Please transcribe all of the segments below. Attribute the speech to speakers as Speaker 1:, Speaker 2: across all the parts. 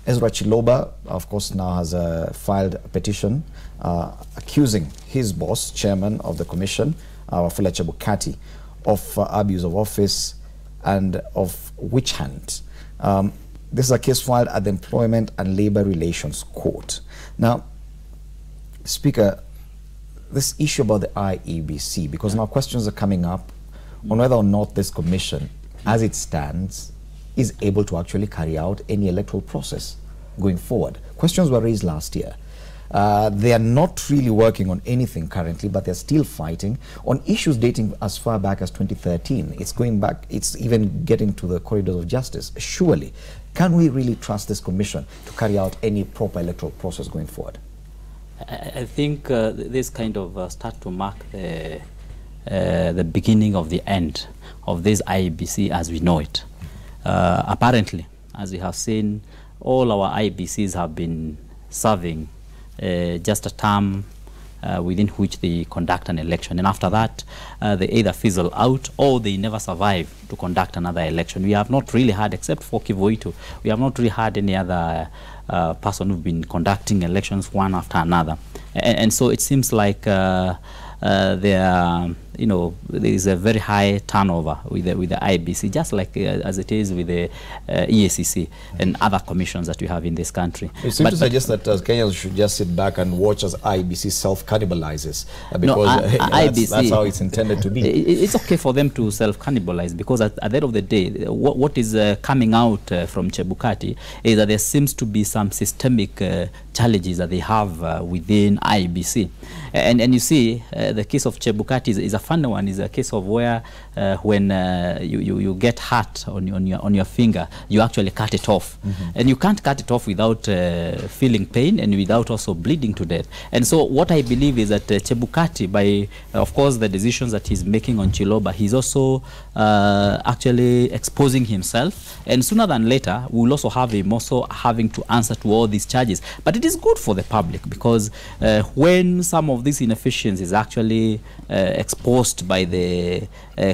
Speaker 1: Ezra Chiloba, of course, now has filed a petition accusing his boss, chairman of the commission, Wafula Chebukati, of abuse of office and of witch hunt. This is a case filed at the Employment and Labor Relations Court. Now, Speaker, this issue about the IEBC, because now questions are coming up on whether or not this commission, as it stands, is able to actually carry out any electoral process going forward. Questions were raised last year. They are not really working on anything currently, but they're still fighting on issues dating as far back as 2013. It's going back, it's even getting to the corridors of justice. Surely, can we really trust this commission to carry out any proper electoral process going forward?
Speaker 2: I think this kind of start to mark the beginning of the end of this IEBC as we know it. Apparently, as we have seen, all our IEBCs have been serving just a term within which they conduct an election, and after that they either fizzle out or they never survive to conduct another election. We have not really had, except for Kivoito, we have not really had any other person who've been conducting elections one after another, and so it seems like there is a very high turnover with the IEBC, just like as it is with the EACC and other commissions that we have in this country.
Speaker 1: It seems to suggest that Kenyans should just sit back and watch as IEBC self-cannibalizes, because that's how it's intended to be.
Speaker 2: It's okay for them to self-cannibalize, because at the end of the day, what is coming out from Chebukati is that there seems to be some systemic challenges that they have within IEBC. And you see, the case of Chebukati is a funny one. Is a case of where when you get hurt on your finger, you actually cut it off, and you can't cut it off without feeling pain and without also bleeding to death. And so what I believe is that Chebukati, by of course the decisions that he's making on Chiloba, he's also actually exposing himself, and sooner than later we will also have him also having to answer to all these charges. But it is good for the public, because when some of these inefficiencies actually exposed by the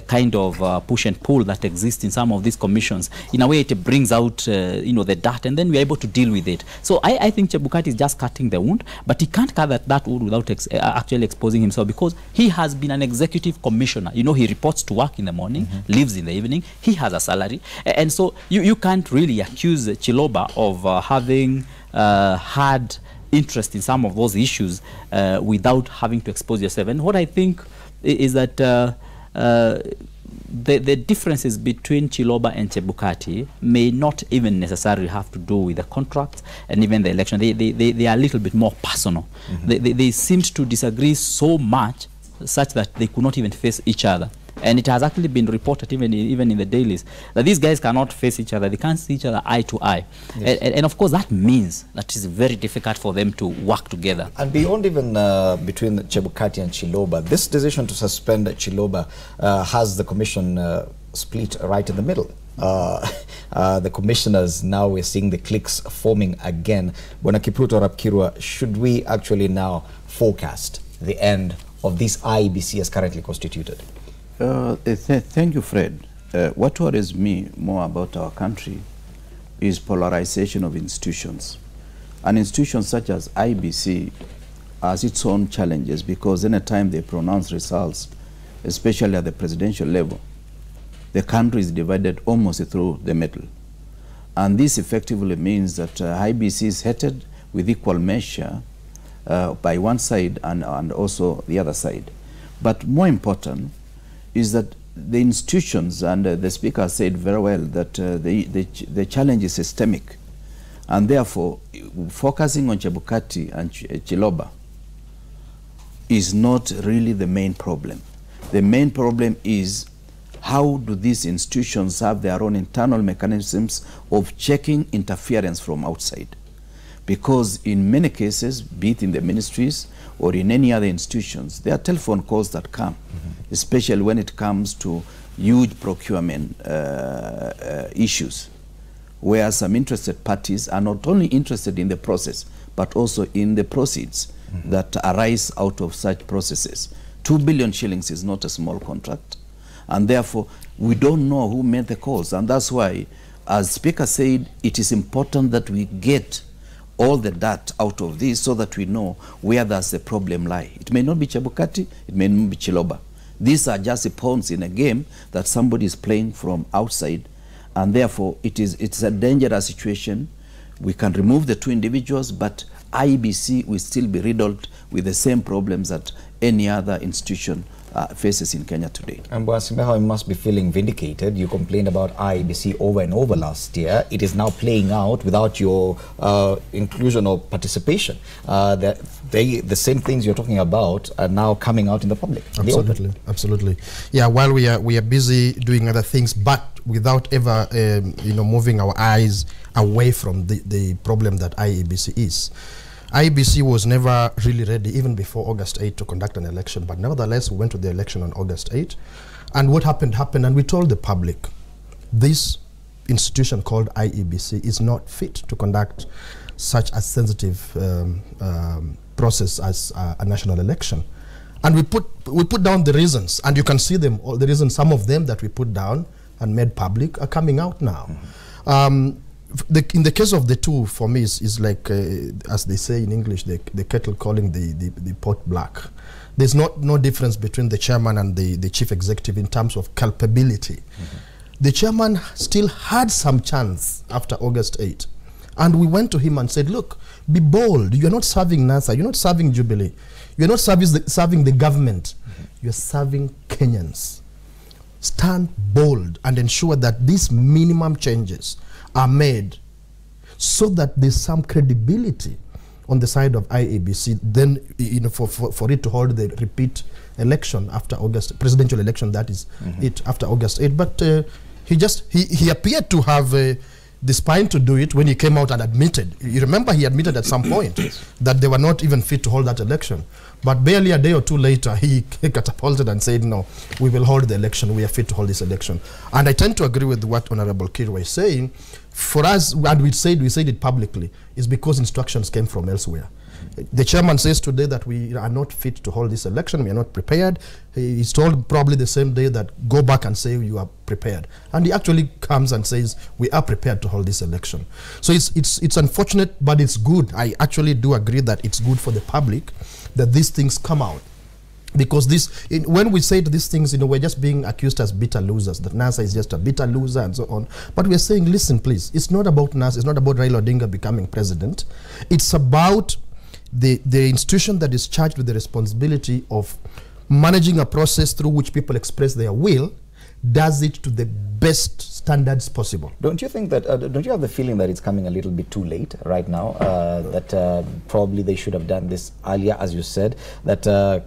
Speaker 2: kind of push and pull that exists in some of these commissions, in a way it brings out the dirt, and then we're able to deal with it. So I think Chebukati is just cutting the wound, but he can't cut that wound without actually exposing himself, because he has been an executive commissioner. He reports to work in the morning, leaves in the evening, he has a salary, and so you can't really accuse Chiloba of having had interest in some of those issues without having to expose yourself. And what I think is that the differences between Chiloba and Chebukati may not even necessarily have to do with the contracts and even the election. They are a little bit more personal. They seemed to disagree so much such that they could not even face each other. And it has actually been reported even in the dailies that these guys cannot face each other. They can't see each other eye to eye. Yes. And of course that means that it's very difficult for them to work together. And beyond even between Chebukati and Chiloba, this decision to suspend Chiloba has the commission split right in the middle. The commissioners, now we're seeing the cliques forming again. Bwana Kipruto Rapkirwa, should we actually now forecast the end of this IEBC as currently constituted?
Speaker 3: Thank you, Fred. What worries me more about our country is polarization of institutions. An institution such as IEBC has its own challenges, because anytime they pronounce results, especially at the presidential level, the country is divided almost through the middle. And this effectively means that IEBC is hated with equal measure by one side and also the other side. But more important is that the institutions, and the speaker said very well that the challenge is systemic, and therefore focusing on Chebukati and Chiloba is not really the main problem. The main problem is how do these institutions have their own internal mechanisms of checking interference from outside. Because in many cases, be it in the ministries or in any other institutions, there are telephone calls that come, especially when it comes to huge procurement issues, where some interested parties are not only interested in the process, but also in the proceeds that arise out of such processes. 2 billion shillings is not a small contract, and therefore we don't know who made the calls, and that's why as Speaker said, it is important that we get all the dirt out of this so that we know where does the problem lie. It may not be Chebukati, it may not be Chiloba. These are just the pawns in a game that somebody is playing from outside, and therefore it's a dangerous situation. We can remove the two individuals, but IEBC will still be riddled with the same problems that any other institution faces in Kenya today.
Speaker 1: And Bwasimeho, you must be feeling vindicated. You complained about IEBC over and over last year. It is now playing out without your inclusion or participation. The same things you're talking about are now coming out in the public.
Speaker 4: Absolutely, absolutely. Yeah, while we are busy doing other things, but without ever moving our eyes away from the problem that IEBC is. IEBC was never really ready, even before August 8, to conduct an election, but nevertheless we went to the election on August 8, and what happened, and we told the public this institution called IEBC is not fit to conduct such a sensitive process as a national election. And we put down the reasons, and you can see them, all the reasons, some of them that we put down and made public are coming out now. In the case of the two, for me, is like, as they say in English, the kettle calling the pot black. There's no difference between the chairman and the chief executive in terms of culpability. The chairman still had some chance after August 8. And we went to him and said, look, be bold. You're not serving NASA. You're not serving Jubilee. You're not serving the government. You're serving Kenyans. Stand bold and ensure that these minimum changes are made so that there's some credibility on the side of IEBC, then for it to hold the repeat election after August, presidential election, that is it, after August 8. But he appeared to have the spine to do it when he came out and admitted. You remember he admitted at some point that they were not even fit to hold that election. But barely a day or two later, he catapulted and said, no, we will hold the election. We are fit to hold this election. And I tend to agree with what Honorable Kirwa is saying. For us, and we said it publicly, is because instructions came from elsewhere. The chairman says today that we are not fit to hold this election. We are not prepared. He's told probably the same day that go back and say you are prepared. And he actually comes and says we are prepared to hold this election. So it's unfortunate, but it's good. I actually do agree that it's good for the public that these things come out. Because when we say these things, we're just being accused as bitter losers, that NASA is just a bitter loser and so on. But we're saying, listen, please, it's not about NASA, it's not about Raila Odinga becoming president. It's about the institution that is charged with the responsibility of managing a process through which people express their will, does it to the best standards possible.
Speaker 1: Don't you think that, don't you have the feeling that it's coming a little bit too late right now, that probably they should have done this earlier, as you said, that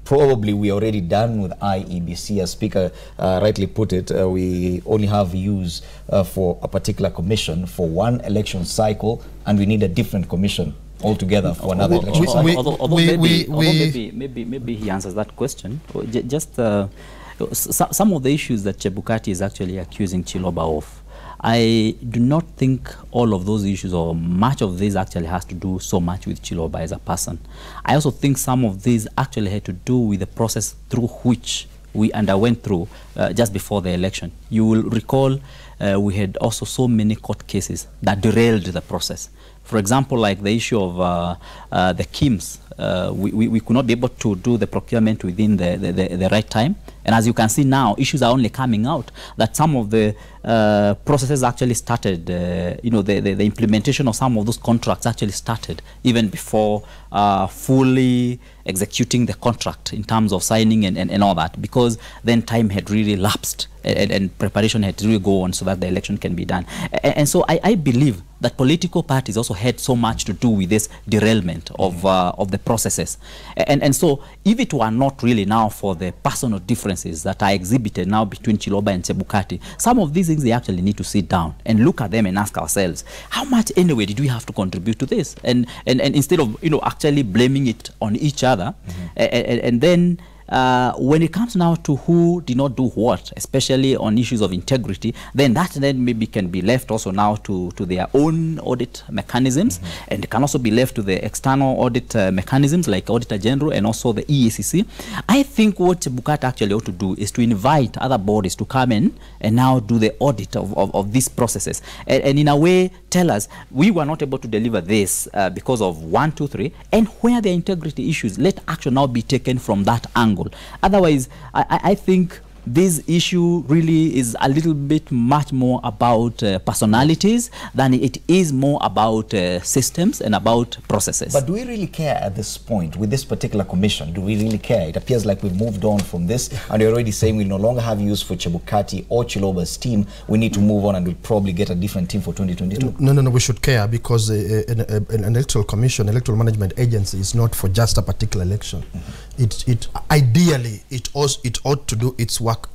Speaker 1: probably we are already done with IEBC, as Speaker rightly put it. We only have use for a particular commission for one election cycle, and we need a different commission altogether for another election cycle.
Speaker 2: Although maybe he answers that question. Just some of the issues that Chebukati is actually accusing Chiloba of, I do not think all of those issues or much of this actually has to do so much with Chiloba as a person. I also think some of these actually had to do with the process through which we underwent through just before the election. You will recall we had also so many court cases that derailed the process. For example, like the issue of the KIMS, we could not be able to do the procurement within the right time. And as you can see now, issues are only coming out that some of the processes actually started, the implementation of some of those contracts actually started even before fully executing the contract in terms of signing and all that, because then time had really lapsed and preparation had to really go on so that the election can be done. And so I believe that political parties also had so much to do with this derailment of the processes. And so if it were not really now for the personal differences that are exhibited now between Chiloba and Chebukati, some of these things they actually need to sit down and look at them and ask ourselves, how much anyway did we have to contribute to this? And instead of actually blaming it on each other, and then when it comes now to who did not do what, especially on issues of integrity, then that then maybe can be left also now to their own audit mechanisms, and it can also be left to the external audit mechanisms like Auditor General and also the EACC. I think what Chebukati actually ought to do is to invite other bodies to come in and now do the audit of these processes, and in a way tell us we were not able to deliver this because of 1, 2, 3, and where there are integrity issues, let action now be taken from that angle. Otherwise, I think this issue really is a little bit much more about personalities than it is more about systems and about processes.
Speaker 1: But do we really care at this point with this particular commission? Do we really care? It appears like we've moved on from this, and you're already saying we'll no longer have use for Chebukati or Chiloba's team. We need to move on, and we'll probably get a different team for 2022.
Speaker 4: No, we should care, because an electoral commission, electoral management agency, is not for just a particular election. Ideally, it ought to do its work.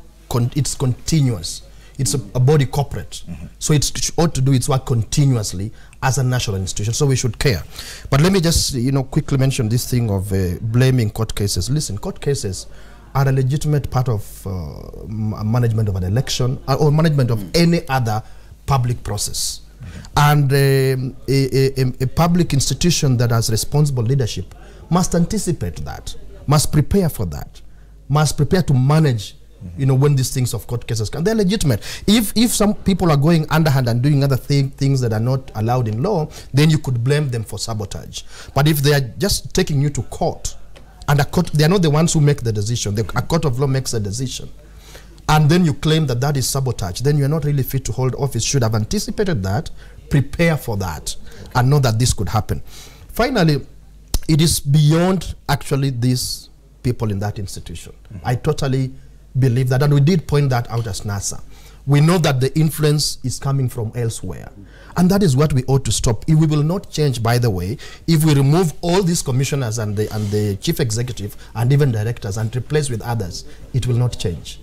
Speaker 4: It's continuous. It's a body corporate, so it ought to do its work continuously as a national institution. So we should care. But let me just quickly mention this thing of blaming court cases. Listen, court cases are a legitimate part of management of an election or management of any other public process. And a public institution that has responsible leadership must anticipate that, must prepare for that, must prepare to manage when these things of court cases come. They're legitimate. If some people are going underhand and doing other things that are not allowed in law, then you could blame them for sabotage. But if they are just taking you to court, and they are not the ones who make the decision, a court of law makes a decision, and then you claim that that is sabotage, then you're not really fit to hold office. Should have anticipated that, prepare for that, and know that this could happen. Finally, it is beyond actually these people in that institution. I totally believe that, and we did point that out as NASA. We know that the influence is coming from elsewhere, and that is what we ought to stop. We will not change, by the way, if we remove all these commissioners and the chief executive and even directors and replace with others. It will not change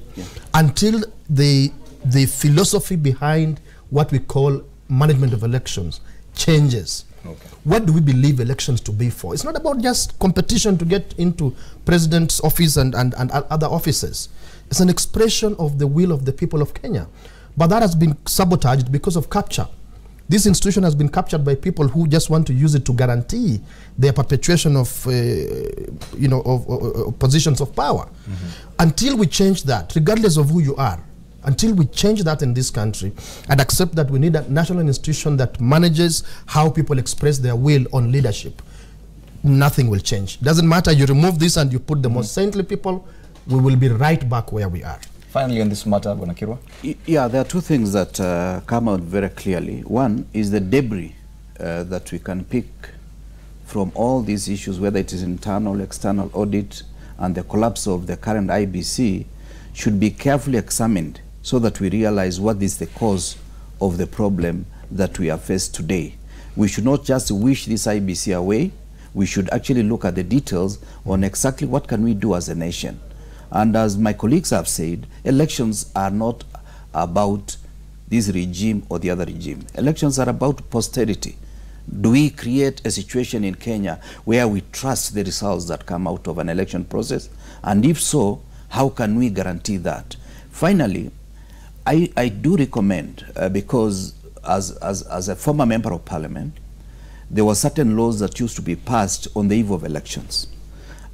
Speaker 4: until the philosophy behind what we call management of elections changes. What do we believe elections to be for? It's not about just competition to get into president's office and other offices. It's an expression of the will of the people of Kenya. But that has been sabotaged because of capture. This institution has been captured by people who just want to use it to guarantee their perpetuation of, positions of power. Until we change that, regardless of who you are, until we change that in this country and accept that we need a national institution that manages how people express their will on leadership, nothing will change. Doesn't matter, you remove this and you put the most saintly people, we will be right back where we are.
Speaker 1: Finally, on this matter, Bonakirwa?
Speaker 3: Yeah, there are two things that come out very clearly. One is the debris that we can pick from all these issues, whether it is internal, external audit, and the collapse of the current IBC, should be carefully examined so that we realize what is the cause of the problem that we are faced today. We should not just wish this IBC away. We should actually look at the details on exactly what can we do as a nation. And as my colleagues have said, elections are not about this regime or the other regime. Elections are about posterity. Do we create a situation in Kenya where we trust the results that come out of an election process? And if so, how can we guarantee that? Finally, I do recommend, because as a former member of parliament, there were certain laws that used to be passed on the eve of elections.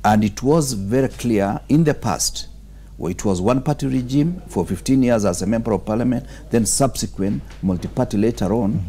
Speaker 3: And it was very clear in the past, where it was one-party regime for 15 years as a member of parliament, then subsequent multi-party later on.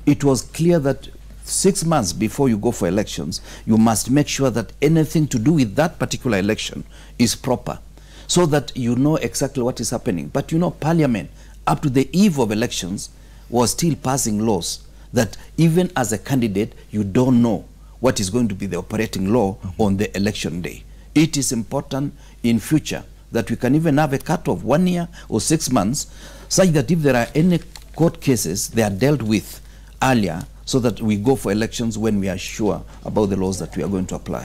Speaker 3: It was clear that 6 months before you go for elections, you must make sure that anything to do with that particular election is proper, so that you know exactly what is happening. But parliament, up to the eve of elections, was still passing laws that even as a candidate, you don't know what is going to be the operating law on the election day. It is important in future that we can even have a cut of 1 year or 6 months, such that if there are any court cases, they are dealt with earlier, so that we go for elections when we are sure about the laws that we are going to apply.